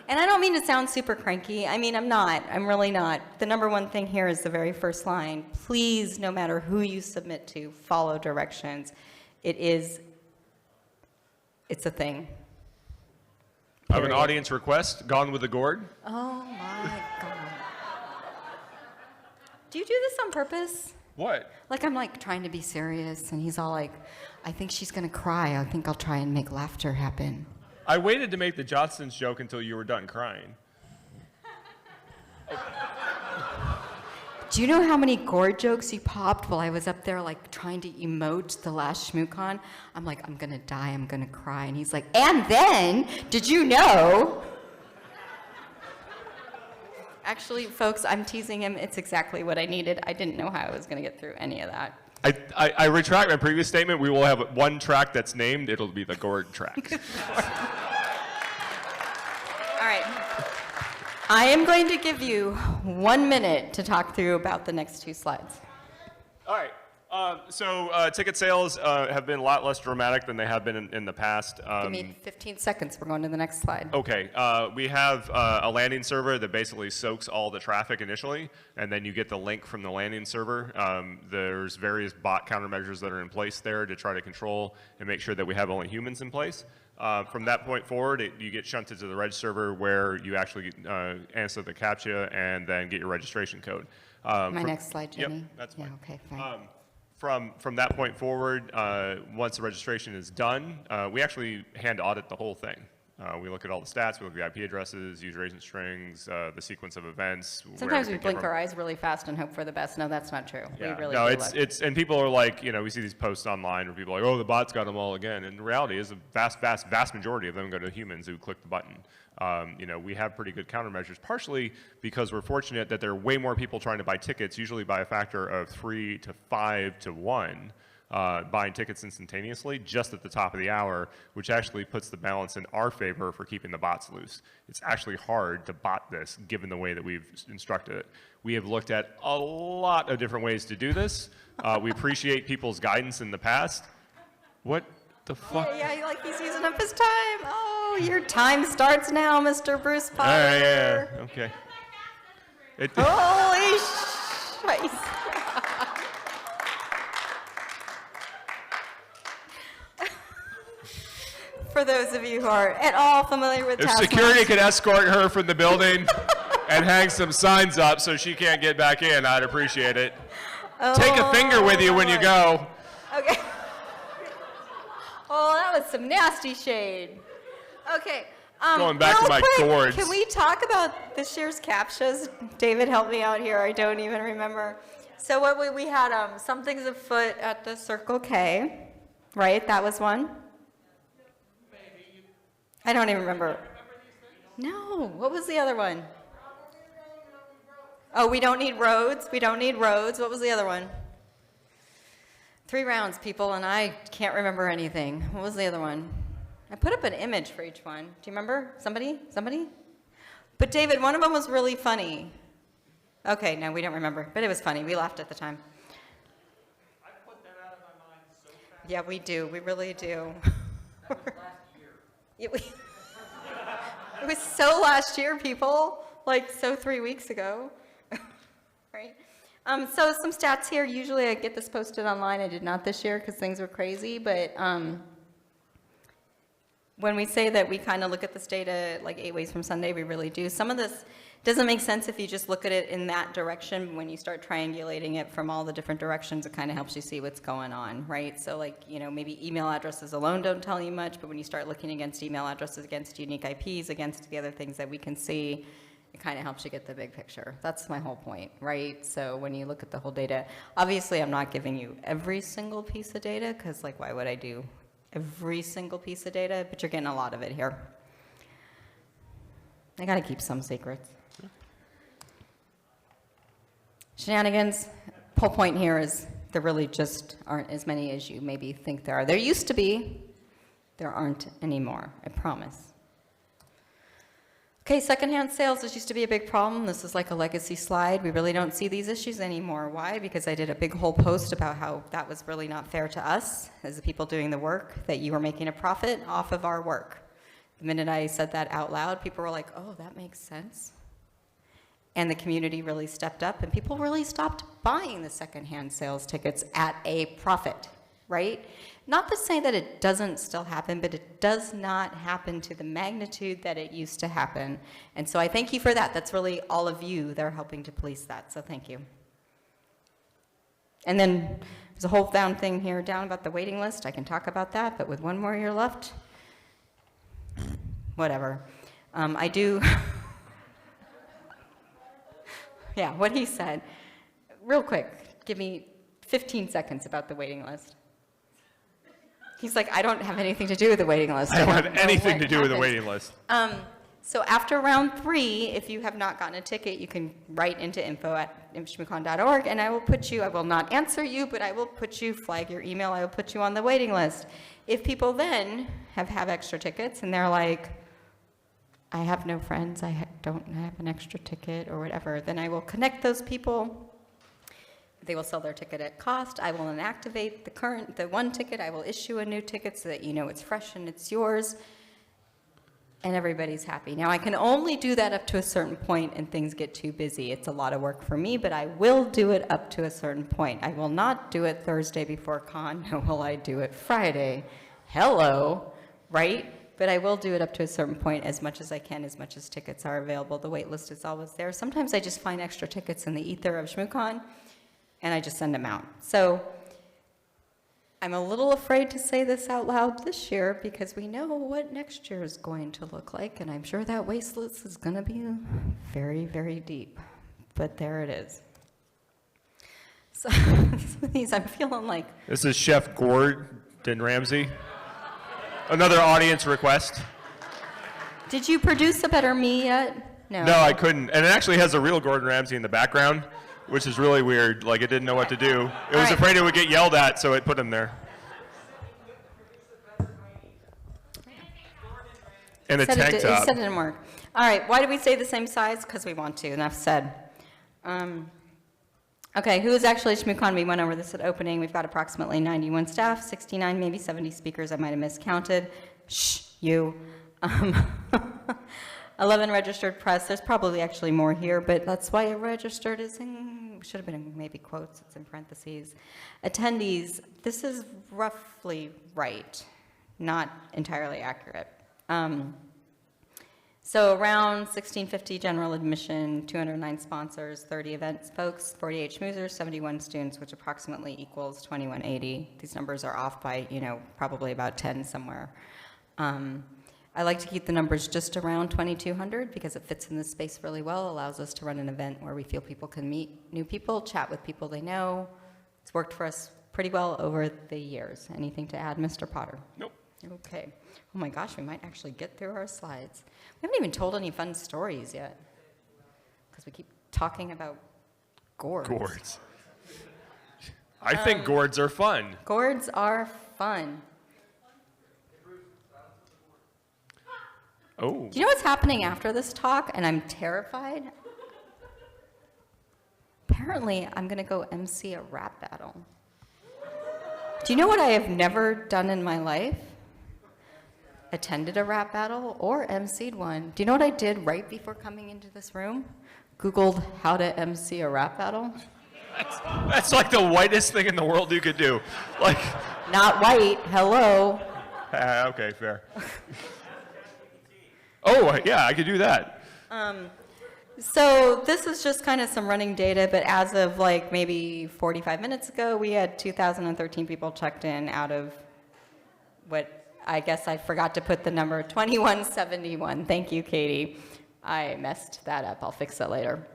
And I don't mean to sound super cranky. I mean, I'm not. I'm really not. The number one thing here is the very first line. Please, no matter who you submit to, follow directions. It's a thing. I have an audience request. Gone with the Gourd. Oh, my God. Do you do this on purpose? What? Like, I'm like trying to be serious, and he's all like, I think she's going to cry. I think I'll try and make laughter happen. I waited to make the Johnsons joke until you were done crying. Do you know how many gourd jokes you popped while I was up there, like, trying to emote the last ShmooCon? I'm like, I'm going to die, I'm going to cry. And he's like, and then, did you know? Actually, folks, I'm teasing him. It's exactly what I needed. I didn't know how I was going to get through any of that. I retract my previous statement. We will have one track that's named. It'll be the Gourd track. All right. I am going to give you 1 minute to talk through about the next 2 slides. All right. So ticket sales have been a lot less dramatic than they have been in the past. Give me 15 seconds. We're going to the next slide. Okay. We have a landing server that basically soaks all the traffic initially, and then you get the link from the landing server. There's various bot countermeasures that are in place there to try to control and make sure that we have only humans in place. From that point forward, you get shunted to the reg server where you actually answer the CAPTCHA and then get your registration code. Next slide, Jenny. Yep, that's fine. Yeah, okay, fine. From that point forward, once the registration is done, we actually hand audit the whole thing. We look at all the stats, we look at the IP addresses, user agent strings, the sequence of events. Sometimes we blink our eyes really fast and hope for the best. No, that's not true. Yeah. We really no, do and people are like, we see these posts online where people are like, oh, the bots got them all again. And the reality is a vast majority of them go to humans who click the button. We have pretty good countermeasures, partially because we're fortunate that there are way more people trying to buy tickets, usually by a factor of 3 to 5 to 1, buying tickets instantaneously just at the top of the hour, which actually puts the balance in our favor for keeping the bots loose. It's actually hard to bot this, given the way that we've instructed it. We have looked at a lot of different ways to do this. We appreciate people's guidance in the past. What the fuck? Yeah, like he's using up his time. Oh, your time starts now, Mr. Bruce Potter. Yeah, okay. Holy shit. For those of you who are at all familiar with If Taskmaster, security could escort her from the building and hang some signs up so she can't get back in, I'd appreciate it. Take a finger with you when you go. Okay. Oh, that was some nasty shade. Okay. Going back to my gourds. Can we talk about this year's CAPTCHAs? David, help me out here. I don't even remember. So what we had Something's Afoot at the Circle K, right? That was one. I don't even remember. No. What was the other one? Oh, we don't need roads. We don't need roads. What was the other one? 3 rounds, people, and I can't remember anything. What was the other one? I put up an image for each one. Do you remember? Somebody? But David, one of them was really funny. Okay, no, we don't remember, but it was funny. We laughed at the time. I put that out of my mind so fast. Yeah, we do. We really do. That was last year. It was so last year, people. Like, so 3 weeks ago. Right? So some stats here. Usually I get this posted online. I did not this year because things were crazy, but when we say that we kind of look at this data like 8 ways from Sunday, we really do. Some of this doesn't make sense if you just look at it in that direction. When you start triangulating it from all the different directions, it kind of helps you see what's going on, right? So like, maybe email addresses alone don't tell you much, but when you start looking against email addresses, against unique IPs, against the other things that we can see, it kind of helps you get the big picture. That's my whole point, right? So when you look at the whole data, obviously I'm not giving you every single piece of data, because like, why would I do every single piece of data? But you're getting a lot of it here. I got to keep some secrets. Shenanigans. Whole point here is there really just aren't as many as you maybe think there are. There used to be. There aren't anymore, I promise. Okay, secondhand sales, this used to be a big problem. This is like a legacy slide. We really don't see these issues anymore. Why? Because I did a big whole post about how that was really not fair to us as the people doing the work, that you were making a profit off of our work. The minute I said that out loud, people were like, oh, that makes sense. And the community really stepped up, and people really stopped buying the secondhand sales tickets at a profit, right? Not to say that it doesn't still happen, but it does not happen to the magnitude that it used to happen. And so I thank you for that. That's really all of you that are helping to police that, so thank you. And then there's a whole down thing here down about the waiting list. I can talk about that, but with one more year left, whatever. I do... Yeah, what he said. Real quick, give me 15 seconds about the waiting list. He's like, I don't have anything to do with the waiting list. I don't have anything to do with the waiting list. So after round 3, if you have not gotten a ticket, you can write into info@shmoocon.org, and I will put you, I will not answer you, but I will put you, flag your email, I will put you on the waiting list. If people then have extra tickets, and they're like, I have no friends, I don't have an extra ticket or whatever, then I will connect those people. They will sell their ticket at cost. I will inactivate the one ticket. I will issue a new ticket so that you know it's fresh and it's yours. And everybody's happy. Now, I can only do that up to a certain point and things get too busy. It's a lot of work for me, but I will do it up to a certain point. I will not do it Thursday before con, nor will I do it Friday. Hello, right? But I will do it up to a certain point as much as I can, as much as tickets are available. The wait list is always there. Sometimes I just find extra tickets in the ether of ShmooCon, and I just send them out. So I'm a little afraid to say this out loud this year because we know what next year is going to look like, and I'm sure that wait list is going to be very, very deep. But there it is. So these, I'm feeling like... This is Chef Gordon Ramsay. Another audience request. Did you produce a better me yet? No. No, I couldn't. And it actually has a real Gordon Ramsay in the background, which is really weird. Like, it didn't know what to do. It was afraid it would get yelled at, so it put him there. And a tank top. It said it didn't work. All right, why do we stay the same size? Because we want to, enough said. Okay, who is actually ShmooCon? We went over this at opening. We've got approximately 91 staff, 69, maybe 70 speakers. I might have miscounted. Shh, you. 11 registered press. There's probably actually more here, but that's why it registered is in, should have been in maybe quotes. It's in parentheses. Attendees, this is roughly right, not entirely accurate. So around 1650 general admission, 209 sponsors, 30 events folks, 48 schmoozers, 71 students, which approximately equals 2180. These numbers are off by, probably about 10 somewhere. I like to keep the numbers just around 2200 because it fits in this space really well, allows us to run an event where we feel people can meet new people, chat with people they know. It's worked for us pretty well over the years. Anything to add, Mr. Potter? Nope. Okay. Oh my gosh, we might actually get through our slides. We haven't even told any fun stories yet because we keep talking about gourds. Gourds. I think gourds are fun. Gourds are fun. Oh. Do you know what's happening after this talk? And I'm terrified. Apparently, I'm going to go MC a rap battle. Do you know what I have never done in my life? Attended a rap battle or MC'd one. Do you know what I did right before coming into this room? Googled how to MC a rap battle. That's like the whitest thing in the world you could do. Like. Not white, hello. Okay, fair. Oh, yeah, I could do that. So this is just kind of some running data, but as of like maybe 45 minutes ago, we had 2,013 people checked in out of what I guess I forgot to put the number, 2171. Thank you, Katie. I messed that up. I'll fix that later.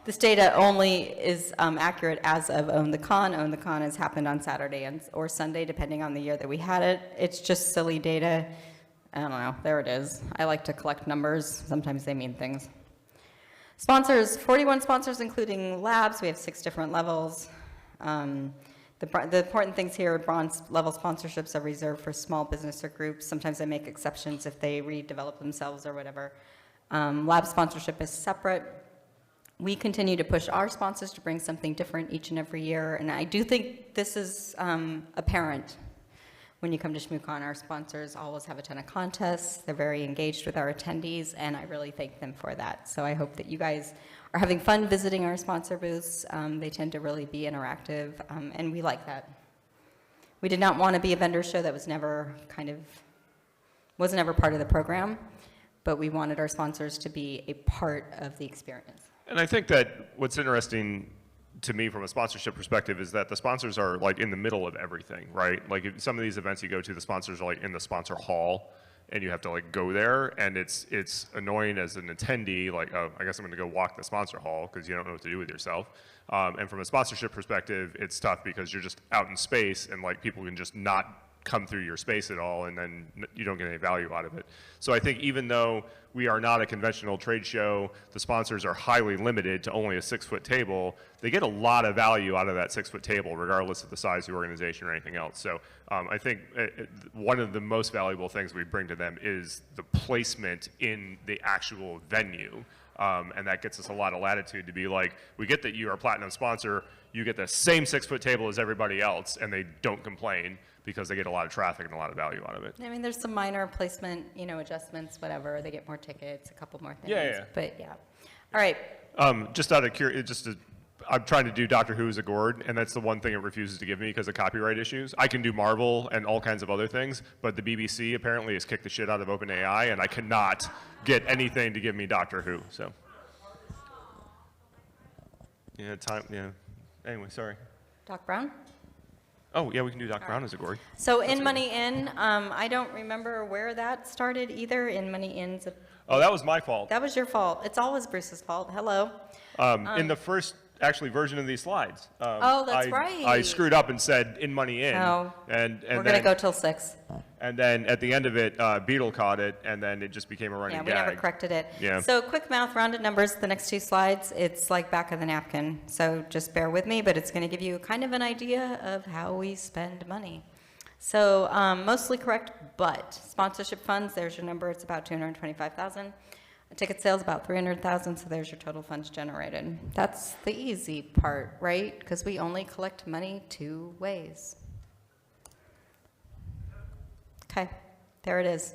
This data only is accurate as of Own the Con. Own the Con has happened on Saturday or Sunday, depending on the year that we had it. It's just silly data. I don't know. There it is. I like to collect numbers. Sometimes they mean things. Sponsors, 41 sponsors, including labs. We have 6 different levels. The important things here, bronze level sponsorships are reserved for small business or groups. Sometimes they make exceptions if they redevelop themselves or whatever. Lab sponsorship is separate. We continue to push our sponsors to bring something different each and every year, and I do think this is apparent when you come to ShmooCon. Our sponsors always have a ton of contests. They're very engaged with our attendees, and I really thank them for that. So I hope that you guys are having fun visiting our sponsor booths. They tend to really be interactive, and we like that. We did not want to be a vendor show that was never wasn't ever part of the program, but we wanted our sponsors to be a part of the experience. And I think that what's interesting to me from a sponsorship perspective is that the sponsors are like in the middle of everything, right? Like if some of these events you go to, the sponsors are like in the sponsor hall, and you have to like go there, and it's annoying as an attendee, like, oh, I guess I'm gonna go walk the sponsor hall because you don't know what to do with yourself. And from a sponsorship perspective, it's tough because you're just out in space, and like people can just not come through your space at all, and then you don't get any value out of it. So I think even though we are not a conventional trade show, the sponsors are highly limited to only a 6-foot table, they get a lot of value out of that 6-foot table, regardless of the size of the organization or anything else. So I think one of the most valuable things we bring to them is the placement in the actual venue. And that gets us a lot of latitude to be like, we get that you are a platinum sponsor, you get the same 6-foot table as everybody else, and they don't complain because they get a lot of traffic and a lot of value out of it. I mean, there's some minor placement, adjustments, whatever. They get more tickets, a couple more things. Yeah. But yeah. All right. Just out of curiosity, I'm trying to do Doctor Who as a gourd, and that's the one thing it refuses to give me because of copyright issues. I can do Marvel and all kinds of other things, but the BBC apparently has kicked the shit out of OpenAI, and I cannot get anything to give me Doctor Who. So, yeah, Anyway, sorry. Doc Brown? Oh, yeah, we can do Doc Brown as a gourd. So In Money In, I don't remember where that started either. In Money In's Oh, that was my fault. that was your fault. It's always Bruce's fault. Hello. In the first version of these slides. Oh, that's right. I screwed up and said in money in. Oh. And We're going to go till 6. And then at the end of it, Beetle caught it, and then it just became a running Yeah, gag. we never corrected it. Yeah. So quick math, rounded numbers, the next 2 slides, it's like back of the napkin. So just bear with me, but it's going to give you kind of an idea of how we spend money. So mostly correct, but sponsorship funds, there's your number, it's about $225,000. Ticket sales about $300,000, so there's your total funds generated. That's the easy part, right? Because we only collect money 2 ways. Okay, there it is.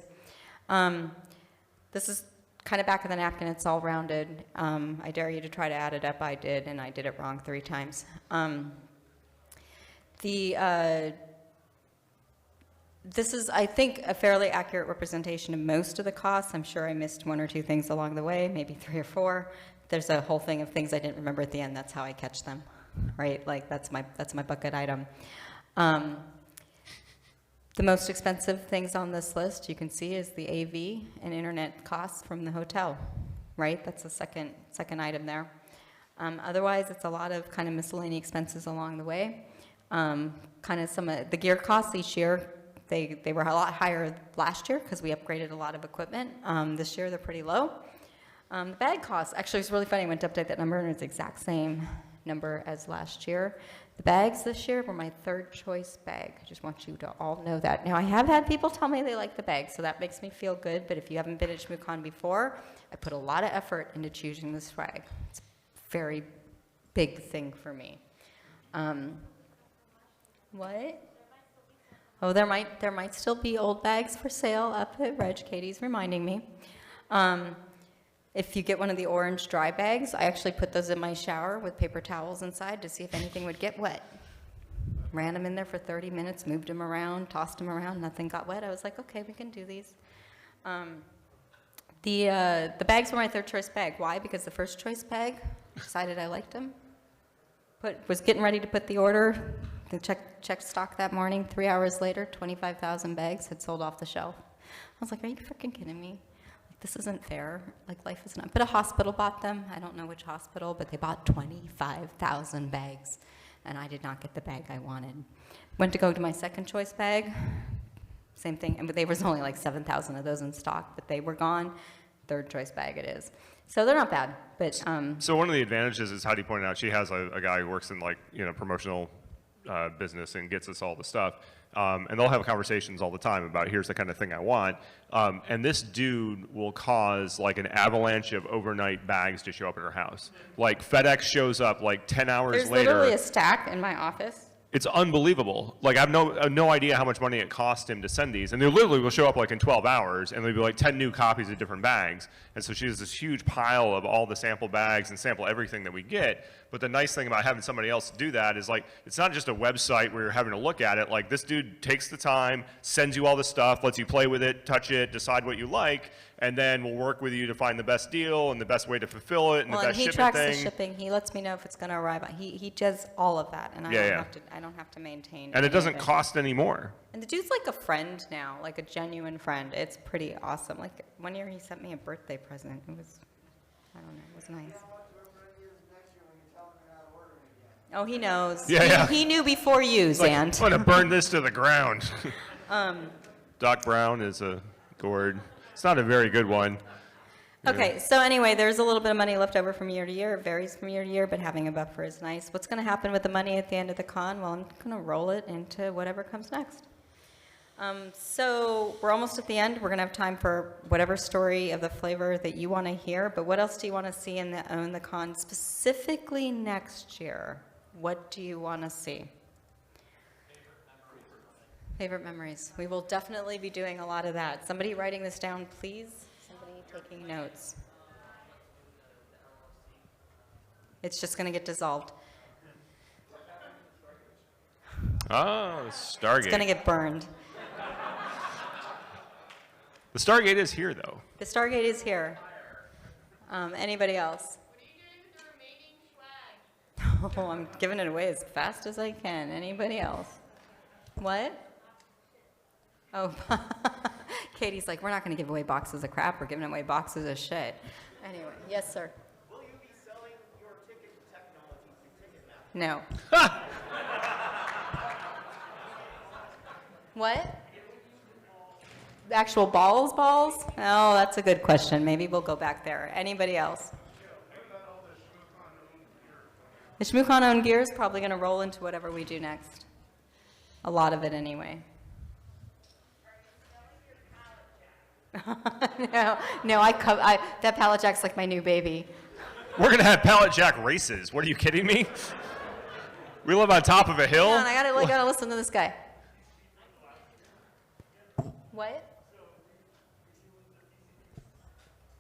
This is kind of back of the napkin. It's all rounded. I dare you to try to add it up. I did, and I did it wrong 3 times. This is, I think, a fairly accurate representation of most of the costs. I'm sure I missed 1 or 2 things along the way, maybe 3 or 4. There's a whole thing of things I didn't remember at the end. That's how I catch them, right? Like that's my bucket item. The most expensive things on this list you can see is the AV and internet costs from the hotel, right? That's the second item there. Otherwise, it's a lot of kind of miscellaneous expenses along the way. Kind of some of the gear costs each year. They were a lot higher last year because we upgraded a lot of equipment. This year, they're pretty low. The bag costs, actually, it's really funny. I went to update that number, and it's the exact same number as last year. The bags this year were my 3rd choice bag. I just want you to all know that. Now, I have had people tell me they like the bag, so that makes me feel good. But if you haven't been at ShmooCon before, I put a lot of effort into choosing this swag. It's a very big thing for me. What? Oh, there might still be old bags for sale up at Reg. Katie's reminding me. If you get one of the orange dry bags, I actually put those in my shower with paper towels inside to see if anything would get wet. Ran them in there for 30 minutes, moved them around, tossed them around, nothing got wet. I was like, okay, we can do these. The bags were my 3rd choice bag. Why? Because the 1st choice bag, decided I liked them. Was getting ready to put the order, checked stock that morning. 3 hours later, 25,000 bags had sold off the shelf. I was like, are you freaking kidding me? this isn't fair. Like, life is not. But a hospital bought them. I don't know which hospital, but they bought 25,000 bags, and I did not get the bag I wanted. Went to go to my second choice bag. Same thing. And there was only like 7,000 of those in stock, but they were gone. Third choice bag it is. So they're not bad, but So one of the advantages is Heidi pointed out, she has a guy who works in like, promotional business and gets us all the stuff. And they'll have conversations all the time about here's the kind of thing I want. And this dude will cause like an avalanche of overnight bags to show up at her house. Like FedEx shows up like 10 hours there's later. literally a stack in my office. It's unbelievable. Like I have no idea how much money it cost him to send these, and they literally will show up like in 12 hours, and there'll be like 10 new copies of different bags. And so she has this huge pile of all the sample bags and sample everything that we get. But the nice thing about having somebody else do that is like it's not just a website where you're having to look at it. Like this dude takes the time, sends you all the stuff, lets you play with it, touch it, decide what you like, and then we'll work with you to find the best deal and the best way to fulfill it and the best he shipping tracks thing. the shipping. He lets me know if it's going to arrive. He does all of that, and I don't have to maintain. And it any doesn't of cost any more. And the dude's like a friend now, like a genuine friend. It's pretty awesome. Like one year he sent me a birthday present. It was, I don't know, it was nice. Oh, he knows. Yeah. He knew before you, It's like, Zant. I'm going to burn this to the ground. Doc Brown is a gourd. It's not a very good one. Okay, so anyway, there's a little bit of money left over from year to year. It varies from year to year, but having a buffer is nice. What's going to happen with the money at the end of the con? Well, I'm going to roll it into whatever comes next. So we're almost at the end. We're going to have time for whatever story of the flavor that you want to hear, but what else do you want to see in the Own the Con specifically next year? What do you want to see? Favorite memories. We will definitely be doing a lot of that. Somebody writing this down, please. Somebody taking notes. It's just going to get dissolved. Oh, Stargate. It's going to get burned. The Stargate is here, though. The Stargate is here. Anybody else? Oh, I'm giving it away as fast as I can. Anybody else? What? Oh, Katie's like, we're not going to give away boxes of crap. We're giving away boxes of shit. Anyway, yes, sir. Will you be selling your ticket technology through Ticketmaster? No. What? The actual balls? Oh, that's a good question. Maybe we'll go back there. Anybody else? The Shmoocon owned gear is probably going to roll into whatever we do next. A lot of it anyway. No, that pallet jack's like my new baby. We're going to have pallet jack races. What are you kidding me? We live on top of a hill. Hold on, I gotta listen to this guy. What?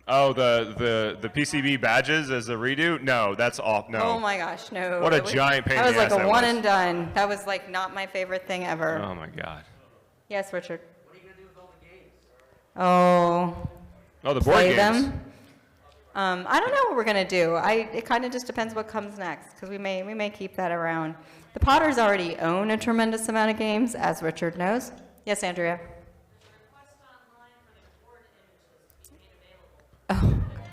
Oh, the PCB badges as a redo? No, that's off. No. Oh my gosh, no. What a giant pain in That was the like ass a that one was. and done. That was like not my favorite thing ever. Oh my God. Yes, Richard. What are you going to do with all the games? Oh, Oh, the board play games. them. I don't know what we're gonna do. It kind of just depends what comes next, because we may keep that around. The Potters already own a tremendous amount of games, as Richard knows. Yes, Andrea.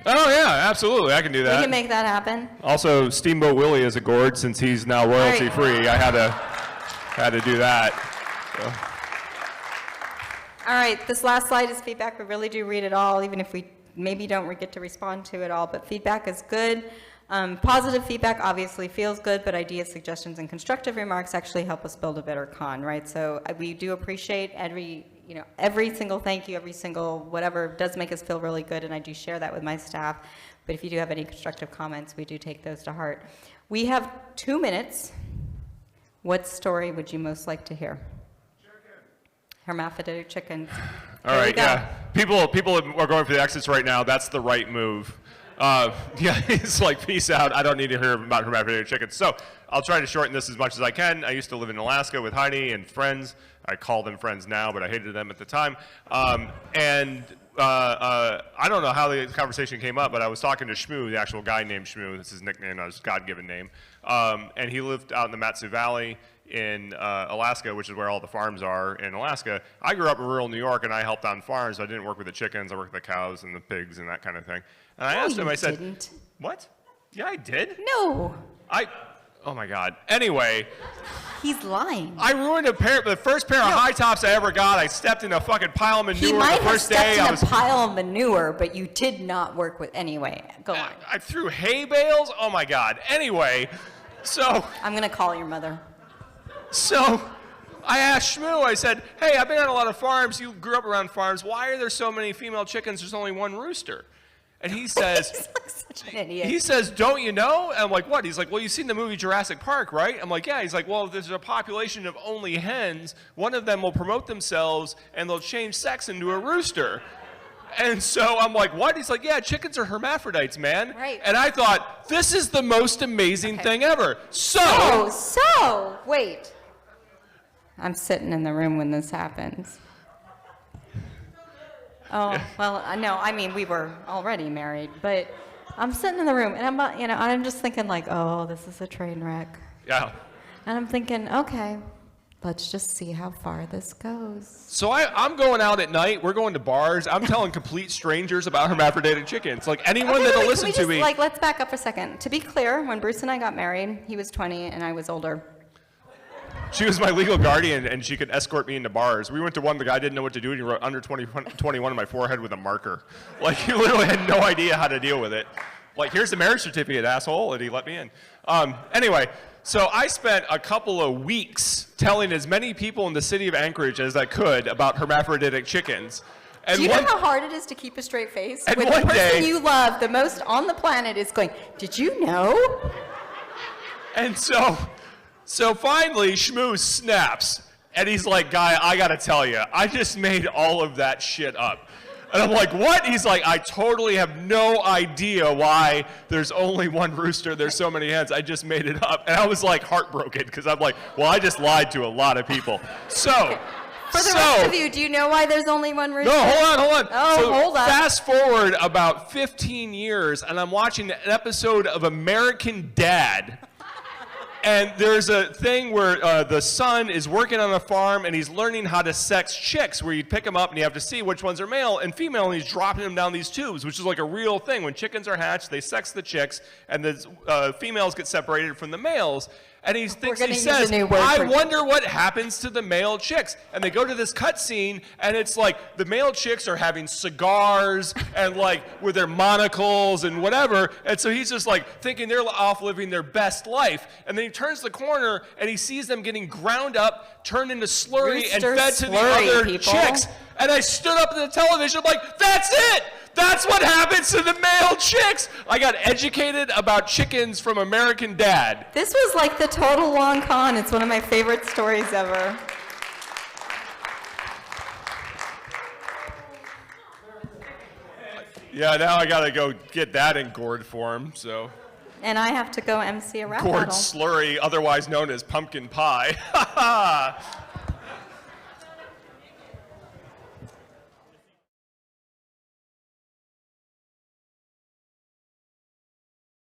Oh yeah, absolutely. I can do We that. can make that happen. Also, Steamboat Willie is a gourd since he's now royalty free. I had to do that. So. All right, this last slide is feedback. We really do read it all, even if we maybe don't get to respond to it all, but feedback is good. Positive feedback obviously feels good, but ideas, suggestions, and constructive remarks actually help us build a better con, right? So we do appreciate every single thank you, every single whatever does make us feel really good, and I do share that with my staff. But if you do have any constructive comments, we do take those to heart. We have 2 minutes. What story would you most like to hear? Hermaphroditic chickens. All There we right, go. yeah. People are going for the exits right now. That's the right move. Yeah, it's like, peace out. I don't need to hear about hermaphroditic chickens. So I'll try to shorten this as much as I can. I used to live in Alaska with Heidi and friends. I call them friends now, but I hated them at the time. I don't know how the conversation came up, but I was talking to Shmoo, the actual guy named Shmoo. That's his nickname, his God-given name. And he lived out in the Matsu Valley. in Alaska, which is where all the farms are in Alaska. I grew up in rural New York, and I helped on farms. I didn't work with the chickens. I worked with the cows and the pigs and that kind of thing. And I asked him, I said, didn't. what? Yeah, I did. No, Oh my God. Anyway, he's lying. I ruined the first pair of high tops I ever got. I stepped in a fucking pile of manure He might the have first stepped day. in a pile of manure, but you did not work with. Anyway, go on. I threw hay bales. Oh my God. Anyway, so I'm gonna call your mother. I asked Shmoo, I said, hey, I've been on a lot of farms. You grew up around farms. Why are there so many female chickens? There's only one rooster. And he says, He's like such an idiot. he says, don't you know? And I'm like, what? He's like, well, you've seen the movie Jurassic Park, right? I'm like, yeah. He's like, well, if there's a population of only hens, one of them will promote themselves and they'll change sex into a rooster. And so I'm like, what? He's like, yeah, chickens are hermaphrodites, man. Right. And I thought, this is the most amazing thing ever. So, wait. I'm sitting in the room when this happens. Oh, well, no, I mean, we were already married, but I'm sitting in the room, and I'm just thinking like, oh, this is a train wreck. Yeah. And I'm thinking, okay, let's just see how far this goes. So I'm going out at night. We're going to bars. I'm telling complete strangers about hermaphroditic chickens. Like anyone Okay, that'll wait, listen can we to just, me. Like, let's back up a second. To be clear, when Bruce and I got married, he was 20 and I was older. She was my legal guardian, and she could escort me into bars. We went to one, the guy didn't know what to do, and he wrote under 21 on my forehead with a marker. Like, he literally had no idea how to deal with it. Like, here's the marriage certificate, asshole, and he let me in. Anyway, so I spent a couple of weeks telling as many people in the city of Anchorage as I could about hermaphroditic chickens. And Do you know how hard it is to keep a straight face? And when one the person day- you love the most on the planet is going, did you know? And so finally, Shmoo snaps, and he's like, guy, I gotta tell you, I just made all of that shit up. And I'm like, what? He's like, I totally have no idea why there's only one rooster, there's so many hens, I just made it up. And I was like heartbroken, because I'm like, well, I just lied to a lot of people. So, For the rest of you, do you know why there's only one rooster? no, hold on. Oh, So hold on. Fast forward about 15 years, and I'm watching an episode of American Dad. And there's a thing where the son is working on a farm and he's learning how to sex chicks, where you pick them up and you have to see which ones are male and female, and he's dropping them down these tubes, which is like a real thing. When chickens are hatched, they sex the chicks, and the females get separated from the males. And he gonna says, use a new word I for- wonder what happens to the male chicks. And they go to this cut scene, and it's like the male chicks are having cigars and like with their monocles and whatever. And so he's just like thinking they're off living their best life. And then he turns the corner and he sees them getting ground up, turned into slurry, and Rooster fed to the slurry, other people. chicks. And I stood up at the television, I'm like, that's it! That's what happens to the male chicks! I got educated about chickens from American Dad. This was like the total long con. It's one of my favorite stories ever. Yeah, now I gotta go get that in gourd form, so. And I have to go MC a rap Gourd battle. slurry, otherwise known as pumpkin pie.